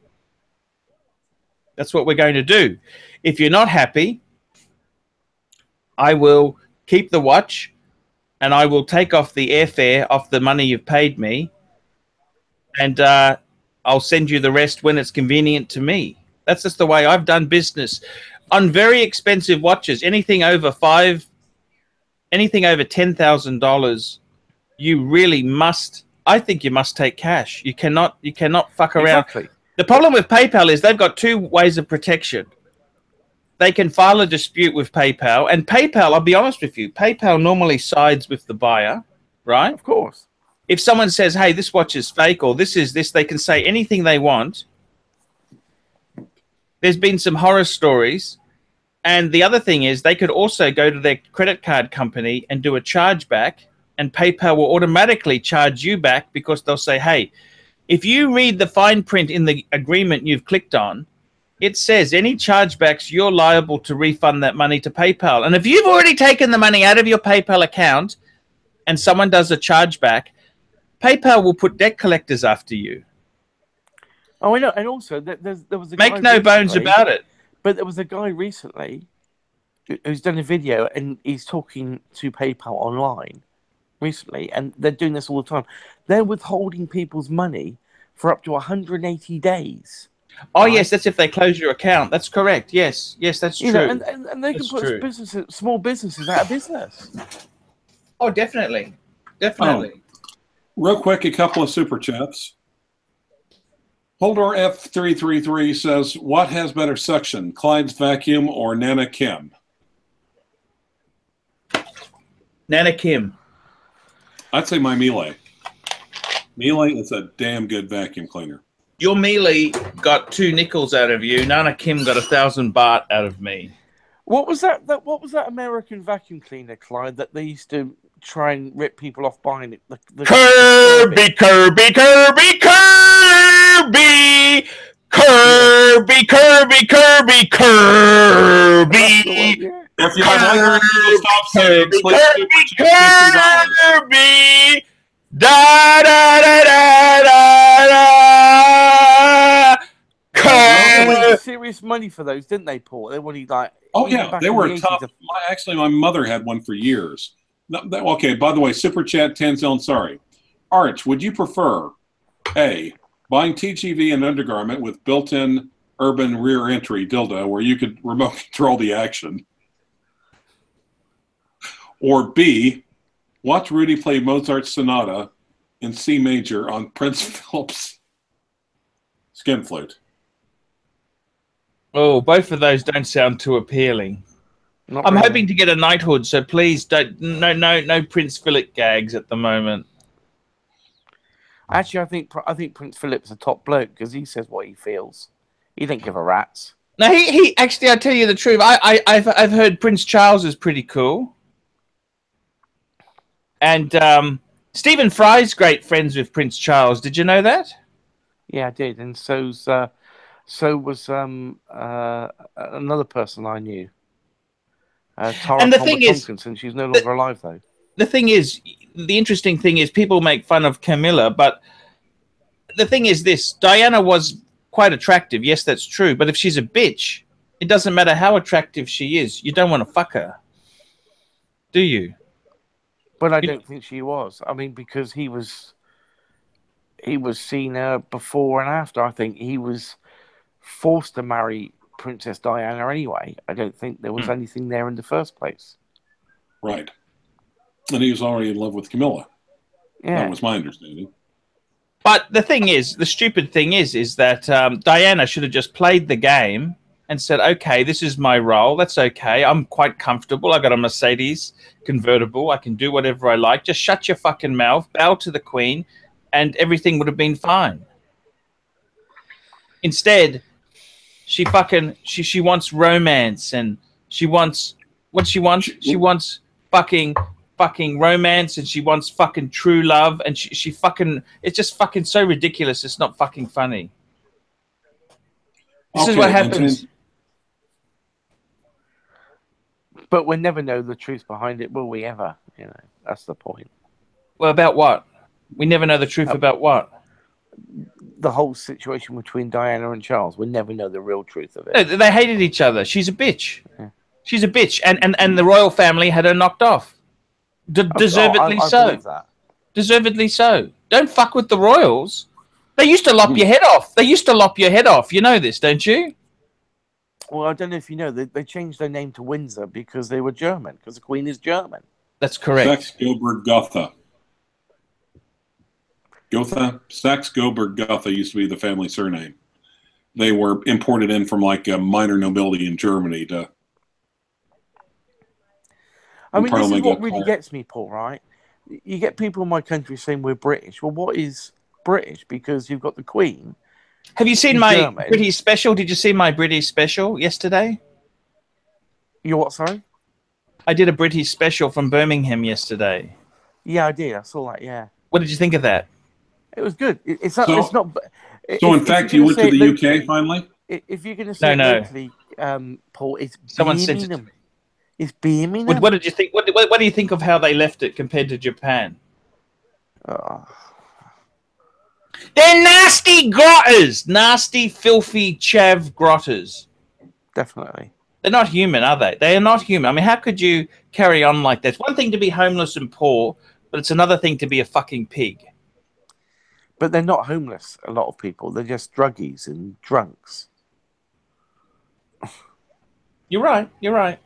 That's what we're going to do. If you're not happy, I will keep the watch and I will take off the airfare off the money you've paid me, and I'll send you the rest when it's convenient to me. That's just the way I've done business. On very expensive watches, anything over $10,000, you really must, I think you must take cash. You cannot fuck around. Exactly. The problem with PayPal is they've got two ways of protection. They can file a dispute with PayPal, and PayPal, I'll be honest with you, PayPal normally sides with the buyer, right? Of course. If someone says, hey, this watch is fake or this is this, they can say anything they want. There's been some horror stories. And the other thing is they could also go to their credit card company and do a chargeback, and PayPal will automatically charge you back because they'll say, hey, if you read the fine print in the agreement you've clicked on, it says any chargebacks, you're liable to refund that money to PayPal. And if you've already taken the money out of your PayPal account and someone does a chargeback, PayPal will put debt collectors after you. Oh, I know. And also, there was a Make no bones about it. But there was a guy recently who's done a video and he's talking to PayPal online recently, and they're doing this all the time. They're withholding people's money for up to 180 days. Oh, right? Yes, that's if they close your account. That's correct. Yes, that's true. Know, and they can put small businesses out of business. Oh, definitely. Definitely. Real quick, a couple of super chats. Holder F333 says, what has better suction, CLYVE's vacuum or Nana Kim? Nana Kim. I'd say my Miele. Miele is a damn good vacuum cleaner. Your Miele got 2 nickels out of you. Nana Kim got 1,000 baht out of me. What was that? What was that American vacuum cleaner, Clyde, that they used to try and rip people off buying it? Kirby. If you want to stop saying Kirby, da da da da da da. They serious money for those, didn't they, Paul? They wanted like. Oh yeah, they were tough. Actually, my mother had one for years. Okay, by the way, Super Chat 10 zone. Sorry, Arch, would you prefer A, buying TGV and undergarment with built-in urban rear entry dildo where you could remote control the action, or B, watch Rudy play Mozart's Sonata in C major on Prince Philip's skin flute? Oh, both of those don't sound too appealing. I'm hoping to get a knighthood, so please don't. No Prince Philip gags at the moment. Actually, I think Prince Philip's a top bloke because he says what he feels. He don't give a rat's. No, he actually. I tell you the truth. I've heard Prince Charles is pretty cool, and Stephen Fry's great friends with Prince Charles. Did you know that? Yeah, I did, and so was another person I knew. Tara and the thing is, she's no longer alive, though. The thing is, the interesting thing is, people make fun of Camilla, but the thing is this: Diana was quite attractive. Yes, that's true. But if she's a bitch, it doesn't matter how attractive she is. You don't want to fuck her, do you? But I don't think she was. I mean, because he was seen before and after. I think he was forced to marry Princess Diana anyway. I don't think there was anything there in the first place. Right. And he was already in love with Camilla. Yeah. That was my understanding. But the thing is, the stupid thing is that Diana should have just played the game and said, okay, this is my role. That's okay. I'm quite comfortable. I got a Mercedes convertible. I can do whatever I like. Just shut your fucking mouth, bow to the Queen, and everything would have been fine. Instead, she wants romance, and she wants what she wants. She wants fucking romance, and she wants fucking true love, and she fucking, it's just fucking so ridiculous. It's not fucking funny. This is what happens. But we'll never know the truth behind it, will we ever? You know, that's the point. Well, about what? We never know the truth about what? The whole situation between Diana and Charles. We'll never know the real truth of it. They hated each other. She's a bitch. Yeah. She's a bitch. And the royal family had her knocked off. Deservedly so. Deservedly so. Don't fuck with the royals. They used to lop your head off. They used to lop your head off. You know this, don't you? Well, I don't know if you know. They changed their name to Windsor because they were German, because the Queen is German. That's correct. Saxe-Coburg-Gotha. Saxe-Coburg-Gotha used to be the family surname. They were imported in from like a minor nobility in Germany to... I mean, this is what really gets me, Paul, right? You get people in my country saying we're British. Well, what is British? Because you've got the Queen. Have you seen my British special? Did you see my British special yesterday? Your what, sorry? I did a British special from Birmingham yesterday. Yeah, I did. I saw that, yeah. What did you think of that? It was good. It's not... So, in fact, you went to the UK finally? If you're going to say locally, Paul, it's Birmingham. It's Birmingham. What did you think? What do you think of how they left it compared to Japan? They're nasty grotters. Nasty, filthy, chav grotters. Definitely. They're not human, are they? They are not human. I mean, how could you carry on like that? It's one thing to be homeless and poor, but it's another thing to be a fucking pig. But they're not homeless, a lot of people. They're just druggies and drunks. You're right. You're right.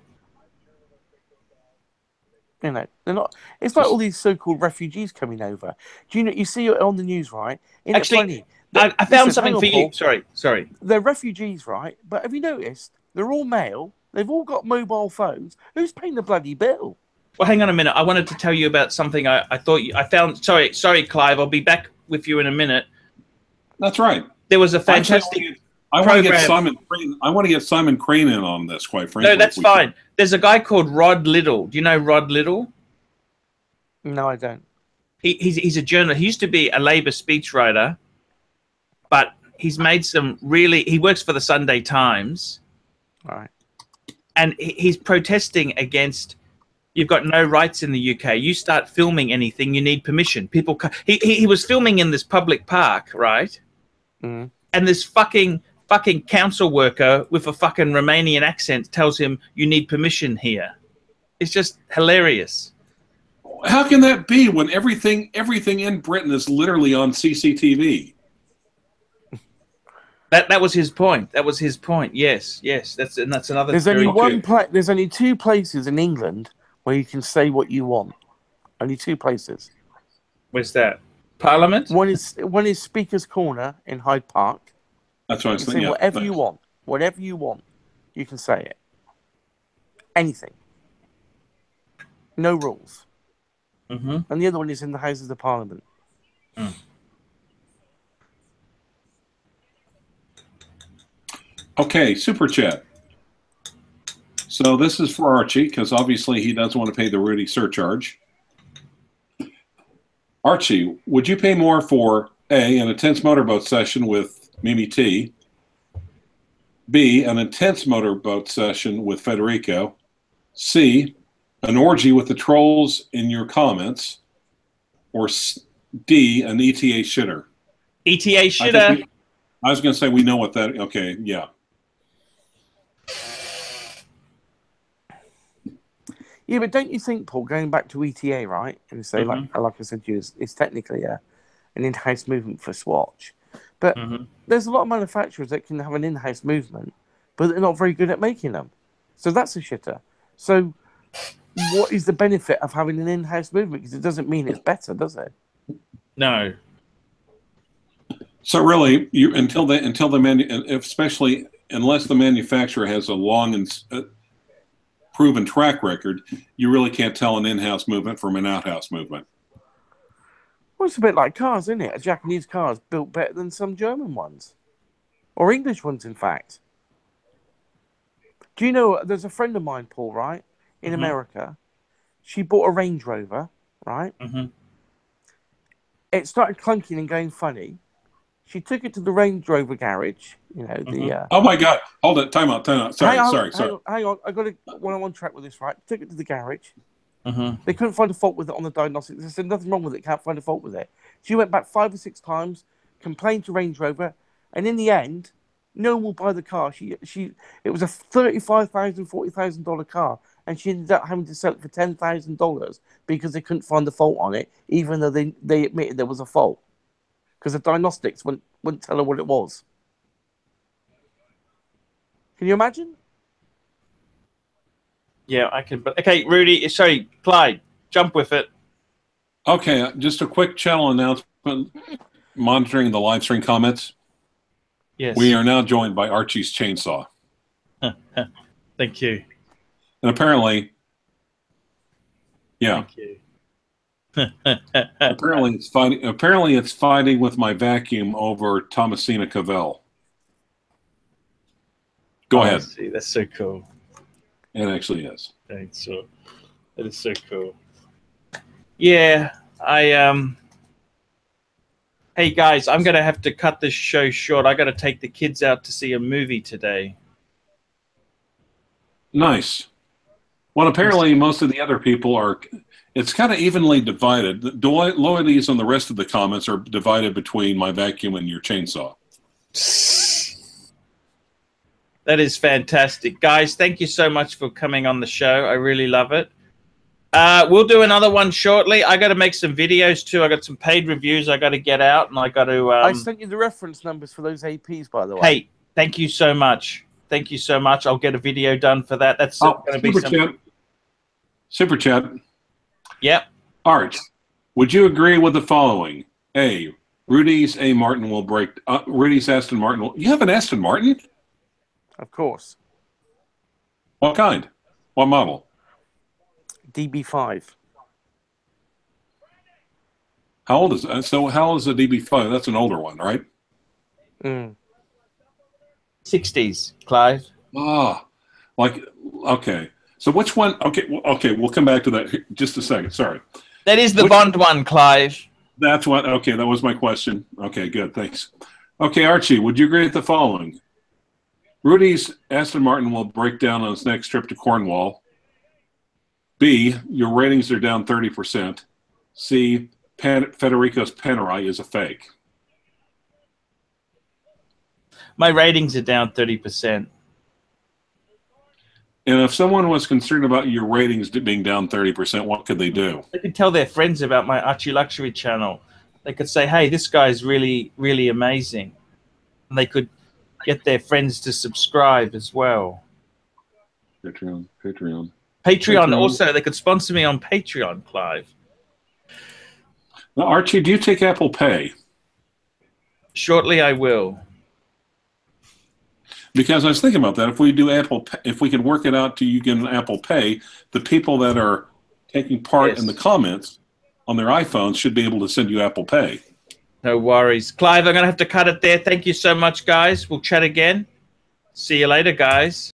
You know, they're not. It's like all these so-called refugees coming over. Do you know? You see it on the news, right? Actually, I found something for you. Sorry. They're refugees, right? But have you noticed? They're all male. They've all got mobile phones. Who's paying the bloody bill? Well, hang on a minute. I wanted to tell you about something I thought I found. Sorry, Clive. I'll be back with you in a minute. That's right. There was a fantastic. I want to get Simon Crane. I want to get Simon Crane in on this, quite frankly. No, that's fine. There's a guy called Rod Little. Do you know Rod Little? No, I don't. He's a journalist. He used to be a Labour speechwriter, but he's made some really. He works for the Sunday Times. All right. And he's protesting against. You've got no rights in the UK. You start filming anything, you need permission. People. He was filming in this public park, right? Mm. And this fucking council worker with a fucking Romanian accent tells him you need permission here. It's just hilarious. How can that be when everything in Britain is literally on CCTV? That was his point. That was his point. Yes. That's another. There's only There's only two places in England where you can say what you want. Only two places. Where's that? Parliament. One is Speaker's Corner in Hyde Park. That's what I was thinking. Say whatever you want. Whatever you want, you can say it. Anything. No rules. Mm-hmm. And the other one is in the Houses of Parliament. Mm. Okay, super chat. So this is for Archie, because obviously he doesn't want to pay the Rudy surcharge. Archie, would you pay more for A, an intense motorboat session with Mimi T, B, an intense motorboat session with Federico, C, an orgy with the trolls in your comments, or D, an ETA shitter? ETA shitter. I was going to say we know what that... Okay, yeah. Yeah, but don't you think, Paul, going back to ETA, right, and say, like I said to you, it's technically an in-house movement for Swatch. But there's a lot of manufacturers that can have an in-house movement, but they're not very good at making them. So that's a shitter. So what is the benefit of having an in-house movement? Because it doesn't mean it's better, does it? No. So really, especially unless the manufacturer has a long and proven track record, you really can't tell an in-house movement from an out-house movement. Well, it's a bit like cars, isn't it? A Japanese car is built better than some German ones. Or English ones, in fact. Do you know, there's a friend of mine, Paul, right, in America. She bought a Range Rover, right? It started clunking and going funny. She took it to the Range Rover garage. You know the. Oh my God! Hold it. Time out. Time out. Sorry. Hang on. I got to. When I'm on track with this, right? Took it to the garage. They couldn't find a fault with it on the diagnostics. They said nothing wrong with it. Can't find a fault with it. She went back 5 or 6 times, complained to Range Rover, and in the end, no one will buy the car. It was a $35,000, $40,000 car, and she ended up having to sell it for $10,000 because they couldn't find the fault on it, even though they admitted there was a fault because the diagnostics wouldn't tell her what it was. Can you imagine? Yeah, I can. But okay, Rudy. Sorry, Clyde. Jump with it. Okay, just a quick channel announcement. Monitoring the live stream comments. Yes. We are now joined by Archie's chainsaw. Thank you. And apparently, yeah. Thank you. Apparently, it's fighting with my vacuum over Thomasina Cavell. Go ahead. See, that's so cool. It actually is. Thanks. So that is so cool. Yeah, Hey guys, I'm gonna have to cut this show short. I got to take the kids out to see a movie today. Nice. Well, apparently most of the other people are. It's kind of evenly divided. The loyalties on the rest of the comments are divided between my vacuum and your chainsaw. That is fantastic. Guys, thank you so much for coming on the show. I really love it. We'll do another one shortly. I got to make some videos too. I got some paid reviews I got to get out, and I got to... I sent you the reference numbers for those APs, by the way. Hey, thank you so much. Thank you so much. I'll get a video done for that. That's going to be some... Super chat. Yep. Arch, would you agree with the following? A, Rudy's Aston Martin will break... Rudy's Aston Martin will... You have an Aston Martin? Of course. What kind? What model? DB5. How old is that? So how old is the DB5? That's an older one, right? 60s, Clive. Ah, okay. So which one? Okay, we'll come back to that just a second. Sorry. That is the Bond one, Clive. That's what. Okay, that was my question. Okay, good. Thanks. Okay, Archie, would you agree with the following? Rudy's Aston Martin will break down on his next trip to Cornwall. B, your ratings are down 30%. C, Federico's Panerai is a fake. My ratings are down 30%. And if someone was concerned about your ratings being down 30%, what could they do? They could tell their friends about my Archie Luxury channel. They could say, hey, this guy's really, really amazing. And they could get their friends to subscribe as well. Patreon. Also, they could sponsor me on Patreon, Clive. Now, Archie, do you take Apple Pay? Shortly, I will. Because I was thinking about that. If we do if we could work it out to you get an Apple Pay, the people that are taking part in the comments on their iPhones should be able to send you Apple Pay. No worries. Clive, I'm going to have to cut it there. Thank you so much, guys. We'll chat again. See you later, guys.